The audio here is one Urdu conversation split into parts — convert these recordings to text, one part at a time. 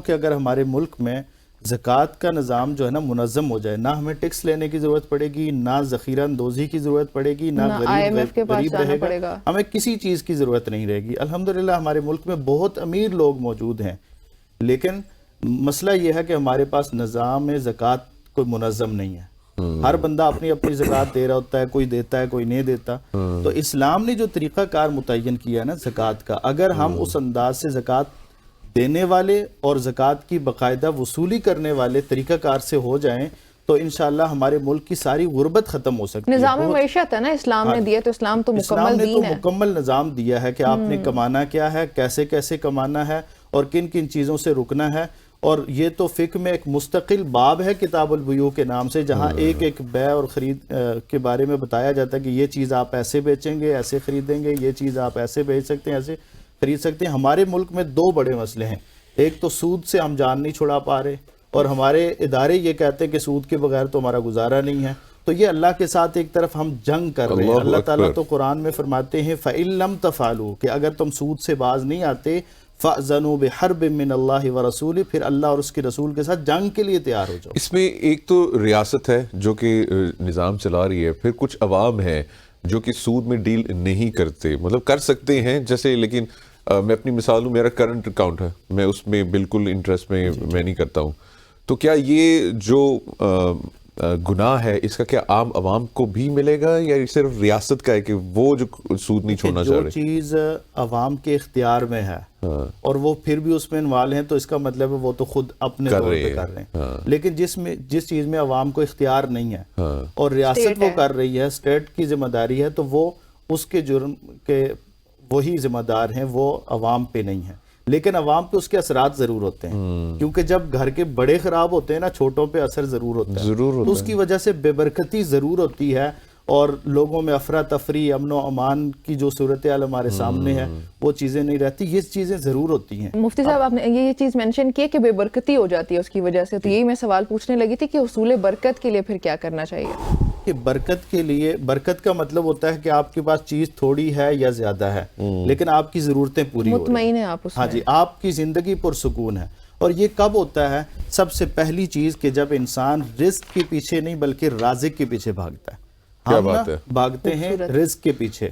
کہ اگر ہمارے ملک میں زکوٰۃ کا نظام جو ہے نا منظم ہو جائے، نہ ہمیں ٹیکس لینے کی ضرورت پڑے گی، نہ ذخیرہ اندوزی کی ضرورت پڑے گی، نہ غریب رہے گا، ہمیں کسی چیز کی ضرورت نہیں رہے گی۔ الحمدللہ ہمارے ملک میں بہت امیر لوگ موجود ہیں، لیکن مسئلہ یہ ہے کہ ہمارے پاس نظام زکوٰۃ کوئی منظم نہیں ہے۔ ہر بندہ اپنی اپنی زکوٰۃ دے رہا ہوتا ہے، کوئی دیتا ہے کوئی نہیں دیتا۔ تو اسلام نے جو طریقہ کار متعین کیا ہے نا زکوٰۃ کا، اگر ہم اس انداز سے زکوٰۃ دینے والے اور زکوٰۃ کی باقاعدہ وصولی کرنے والے طریقہ کار سے ہو جائیں تو انشاءاللہ ہمارے ملک کی ساری غربت ختم ہو سکتی ہے۔ نظام معیشت ہے نا اسلام نے دیا، تو اسلام تو مکمل دین ہے۔ اسلام نے تو مکمل نظام دیا ہے کہ آپ نے کمانا کیا ہے، کیسے کیسے کمانا ہے اور کن کن چیزوں سے رکنا ہے۔ اور یہ تو فقہ میں ایک مستقل باب ہے کتاب البیوع کے نام سے، جہاں ایک ایک بیع اور خرید کے بارے میں بتایا جاتا ہے کہ یہ چیز آپ ایسے بیچیں گے، ایسے خریدیں گے، یہ چیز آپ ایسے بیچ سکتے ہیں، ایسے خرید سکتے ہیں۔ ہمارے ملک میں دو بڑے مسئلے ہیں، ایک تو سود سے ہم جان نہیں چھڑا پا رہے، اور ہمارے ادارے یہ کہتے ہیں کہ سود کے بغیر تو ہمارا گزارا نہیں ہے۔ تو یہ اللہ کے ساتھ ایک طرف ہم جنگ کر رہے ہیں۔ اللہ تعالیٰ تو قرآن میں فرماتے ہیں فَإِن لَمْ تَفْعَلُوا، کہ اگر تم سود سے باز نہیں آتے فَأْذَنُوا بِحَرْبٍ مِّنَ اللَّهِ وَرَسُولِهِ، پھر اللہ اور اس کے رسول کے ساتھ جنگ کے لیے تیار ہو جاؤ۔ اس میں ایک تو ریاست ہے جو کہ نظام چلا رہی ہے، پھر کچھ عوام ہے جو کہ سود میں ڈیل نہیں کرتے، مطلب کر سکتے ہیں جیسے، لیکن میں اپنی مثال ہوں، میرا کرنٹ اکاؤنٹ ہے، میں اس میں بالکل انٹرسٹ میں نہیں کرتا ہوں۔ تو کیا یہ جو گناہ ہے اس کا کیا عام عوام کو بھی ملے گا، یا صرف ریاست کا ہے کہ وہ جو سود نہیں چھوڑنا چاہ رہے؟ جو چیز عوام کے اختیار میں ہے اور وہ پھر بھی اس میں انوالو ہیں، تو اس کا مطلب ہے وہ تو خود اپنے طور پہ کر رہے ہیں۔ لیکن جس چیز میں عوام کو اختیار نہیں ہے اور ریاست وہ کر رہی ہے، اسٹیٹ کی ذمہ داری ہے، تو وہ اس کے جرم کے وہی ذمہ دار ہیں، وہ عوام پہ نہیں ہے۔ لیکن عوام پہ اس کے اثرات ضرور ہوتے ہیں، کیونکہ جب گھر کے بڑے خراب ہوتے ہیں نا، چھوٹوں پہ اثر ضرور ہوتا ہے، تو اس کی وجہ سے بے برکتی ضرور ہوتی ہے، اور لوگوں میں افراتفری، امن و امان کی جو صورتحال ہمارے سامنے ہے وہ چیزیں نہیں رہتی، یہ چیزیں ضرور ہوتی ہیں۔ مفتی صاحب آپ نے یہ چیز مینشن کی کہ بے برکتی ہو جاتی ہے اس کی وجہ سے، تو یہی میں سوال پوچھنے لگی تھی کہ حصول برکت کے لیے پھر کیا کرنا چاہیے؟ کہ برکت کے لیے، برکت کا مطلب ہوتا ہے کہ آپ کے پاس چیز تھوڑی ہے یا زیادہ ہے، لیکن آپ کی ضرورتیں پوری ہو رہی ہیں، مطمئن ہیں آپ اس میں۔ ہاں جی، آپ کی زندگی پرسکون ہے۔ اور یہ کب ہوتا ہے؟ سب سے پہلی چیز کہ جب انسان رزق کے پیچھے نہیں بلکہ رازق کے پیچھے بھاگتا ہے۔ ہم نا بھاگتے ہیں رزق کے پیچھے،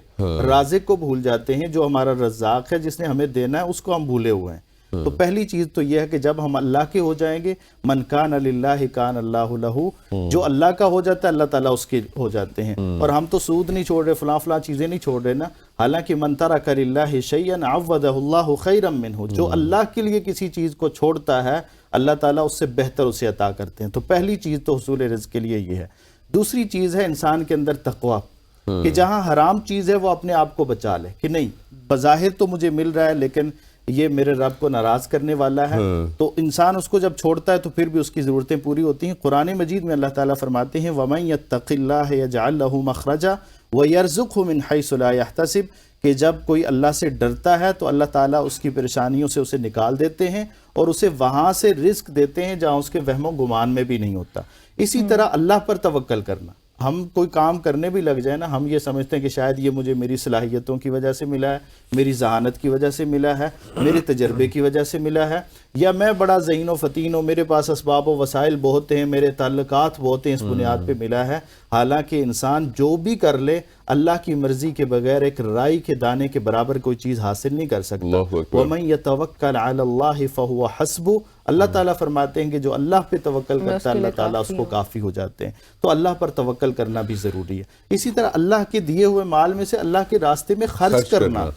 رازق کو بھول جاتے ہیں، جو ہمارا رزاق ہے جس نے ہمیں دینا ہے اس کو ہم بھولے ہوئے ہیں۔ تو پہلی چیز تو یہ ہے کہ جب ہم اللہ کے ہو جائیں گے، من کان للہ کان اللہ لہ، جو اللہ کا ہو جاتا ہے اللہ تعالیٰ اس کے ہو جاتے ہیں۔ اور ہم تو سود نہیں چھوڑ رہے، فلاں چیزیں نہیں چھوڑ رہے نا، حالانکہ من ترک للہ شیئا عوضہ اللہ خیرا منہ، جو اللہ کے لیے کسی چیز کو چھوڑتا ہے اللہ تعالیٰ اس سے بہتر اسے عطا کرتے ہیں۔ تو پہلی چیز تو حصول رزق کے لیے یہ ہے۔ دوسری چیز ہے انسان کے اندر تقویٰ، کہ جہاں حرام چیز ہے وہ اپنے آپ کو بچا لے، کہ نہیں بظاہر تو مجھے مل رہا ہے لیکن یہ میرے رب کو ناراض کرنے والا ہے، تو انسان اس کو جب چھوڑتا ہے تو پھر بھی اس کی ضرورتیں پوری ہوتی ہیں۔ قرآن مجید میں اللہ تعالیٰ فرماتے ہیں وَمَن يَتَّقِ اللَّهَ يَجْعَلْ لَهُ مَخْرَجًا وَيَرْزُقْهُ مِنْ حَيْثُ لَا يَحْتَسِبُ، کہ جب کوئی اللہ سے ڈرتا ہے تو اللہ تعالیٰ اس کی پریشانیوں سے اسے نکال دیتے ہیں اور اسے وہاں سے رزق دیتے ہیں جہاں اس کے وہم و گمان میں بھی نہیں ہوتا۔ اسی طرح اللہ پر توکل کرنا، ہم کوئی کام کرنے بھی لگ جائے نا، ہم یہ سمجھتے ہیں کہ شاید یہ مجھے میری صلاحیتوں کی وجہ سے ملا ہے، میری ذہانت کی وجہ سے ملا ہے، میرے تجربے کی وجہ سے ملا ہے، یا میں بڑا ذہین و فتین ہوں، میرے پاس اسباب و وسائل بہت ہیں، میرے تعلقات بہت ہیں، اس بنیاد پہ ملا ہے۔ حالانکہ انسان جو بھی کر لے اللہ کی مرضی کے بغیر ایک رائی کے دانے کے برابر کوئی چیز حاصل نہیں کر سکتا۔ وَمَن يَتَوَكَّلْ عَلَى اللَّهِ فَهُوَ حَسْبُهُ، اللہ تعالیٰ فرماتے ہیں کہ جو اللہ پہ توکل کرتا ہے اللہ تعالیٰ اس کو کافی ہو جاتے ہیں۔ تو اللہ پر توکل کرنا بھی ضروری ہے۔ اسی طرح اللہ کے دیے ہوئے مال میں سے اللہ کے راستے میں خرچ کرنا،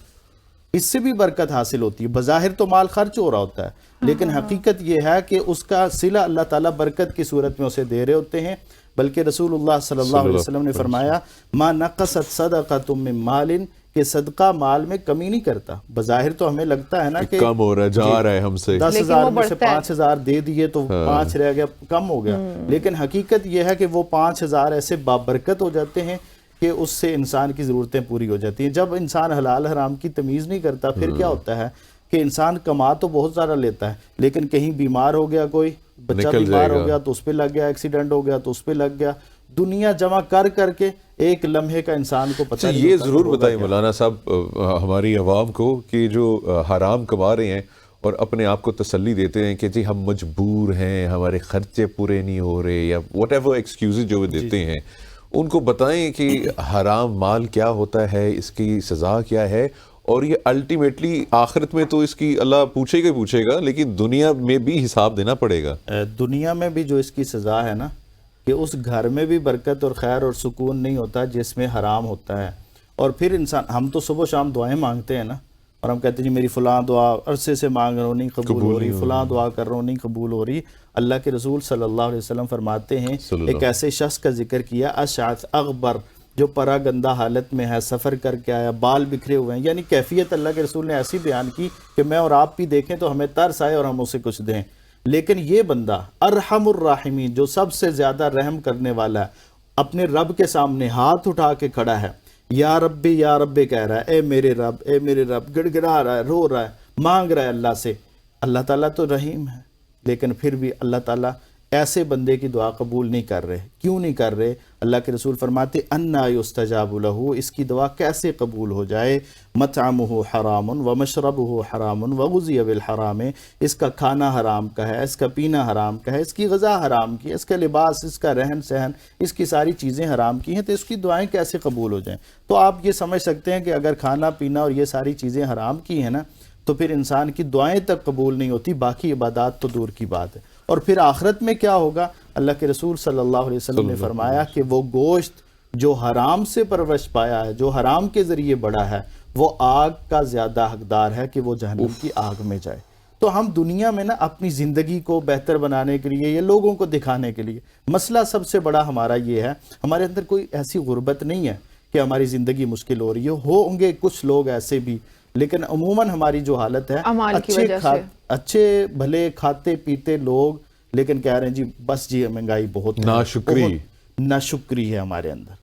اس سے بھی برکت حاصل ہوتی ہے۔ بظاہر تو مال خرچ ہو رہا ہوتا ہے لیکن حقیقت یہ ہے کہ اس کا صلہ اللہ تعالیٰ برکت کی صورت میں اسے دے رہے ہوتے ہیں۔ بلکہ رسول اللہ صلی اللہ علیہ وسلم نے فرمایا ما نقصت صدقۃ من مال، کہ صدقہ مال میں کمی نہیں کرتا۔ بظاہر تو ہمیں لگتا ہے نا کہ کم ہو رہا ہے، جا رہا ہے ہم سے، 10,000 میں سے 5,000 دے دیے تو 5 رہ گیا، کم ہو گیا۔ لیکن حقیقت یہ ہے کہ وہ 5,000 ایسے بابرکت ہو جاتے ہیں کہ اس سے انسان کی ضرورتیں پوری ہو جاتی ہیں۔ جب انسان حلال حرام کی تمیز نہیں کرتا پھر کیا ہوتا ہے کہ انسان کما تو بہت زیادہ لیتا ہے لیکن کہیں بیمار ہو گیا، کوئی بچہ بیمار ہو گیا تو اس پہ لگ گیا، ایکسیڈنٹ ہو گیا تو اس پہ لگ گیا، دنیا جمع کر کے ایک لمحے کا انسان کو پتہ نہیں۔ یہ ضرور بتائیں مولانا صاحب ہماری عوام کو کہ جو حرام کما رہے ہیں اور اپنے آپ کو تسلی دیتے ہیں کہ جی ہم مجبور ہیں، ہمارے خرچے پورے نہیں ہو رہے، یا واٹ ایور ایکسکیوزز جو وہ دیتے ہیں، ان کو بتائیں کہ حرام مال کیا ہوتا ہے، اس کی سزا کیا ہے، اور یہ الٹیمیٹلی آخرت میں تو اس کی اللہ پوچھے گا لیکن دنیا میں بھی حساب دینا پڑے گا۔ دنیا میں بھی جو اس کی سزا ہے نا، کہ اس گھر میں بھی برکت اور خیر اور سکون نہیں ہوتا جس میں حرام ہوتا ہے۔ اور پھر انسان، ہم تو صبح و شام دعائیں مانگتے ہیں نا، اور ہم کہتے ہیں جی میری فلاں دعا عرصے سے مانگ رہا ہوں نہیں قبول ہو رہی، فلاں دعا کر رہا ہوں نہیں قبول ہو رہی۔ اللہ کے رسول صلی اللہ علیہ وسلم فرماتے ہیں، ایک ایسے شخص کا ذکر کیا، اشعث اغبر، جو پرا گندہ حالت میں ہے، سفر کر کے آیا، بال بکھرے ہوئے ہیں، یعنی کیفیت اللہ کے رسول نے ایسی بیان کی کہ میں اور آپ بھی دیکھیں تو ہمیں ترس آئے اور ہم اسے کچھ دیں۔ لیکن یہ بندہ ارحم الراحمین، جو سب سے زیادہ رحم کرنے والا ہے، اپنے رب کے سامنے ہاتھ اٹھا کے کھڑا ہے، یا رب کہہ رہا ہے، اے میرے رب، گڑ گڑا رہا ہے، رو رہا ہے، مانگ رہا ہے اللہ سے۔ اللہ تعالیٰ تو رحیم ہے، لیکن پھر بھی اللہ تعالیٰ ایسے بندے کی دعا قبول نہیں کر رہے۔ کیوں نہیں کر رہے؟ اللہ کے رسول فرماتے انا یستجاب لہ، اس کی دعا کیسے قبول ہو جائے؟ مطعمہ حرام ومشربہ حرام وغذی بالحرام، اس کا کھانا حرام کا ہے، اس کا پینا حرام کا ہے، اس کی غذا حرام کی ہے، اس کا لباس، اس کا رہن سہن، اس کی ساری چیزیں حرام کی ہیں، تو اس کی دعائیں کیسے قبول ہو جائیں؟ تو آپ یہ سمجھ سکتے ہیں کہ اگر کھانا پینا اور یہ ساری چیزیں حرام کی ہیں نا، تو پھر انسان کی دعائیں تک قبول نہیں ہوتی، باقی عبادات تو دور کی بات ہے۔ اور پھر آخرت میں کیا ہوگا؟ اللہ کے رسول صلی اللہ علیہ وسلم نے فرمایا کہ وہ گوشت جو حرام سے پرورش پایا ہے، جو حرام کے ذریعے بڑا ہے، وہ آگ کا زیادہ حقدار ہے کہ وہ جہنم کی آگ میں جائے۔ تو ہم دنیا میں نا اپنی زندگی کو بہتر بنانے کے لیے یا لوگوں کو دکھانے کے لیے، مسئلہ سب سے بڑا ہمارا یہ ہے، ہمارے اندر کوئی ایسی غربت نہیں ہے کہ ہماری زندگی مشکل ہو رہی ہے، ہوں گے کچھ لوگ ایسے بھی، لیکن عموماً ہماری جو حالت ہے، اعمال کی وجہ سے اچھے بھلے کھاتے پیتے لوگ، لیکن کہہ رہے ہیں جی بس جی مہنگائی بہت ہے، ناشکری ناشکری ہے ہمارے اندر۔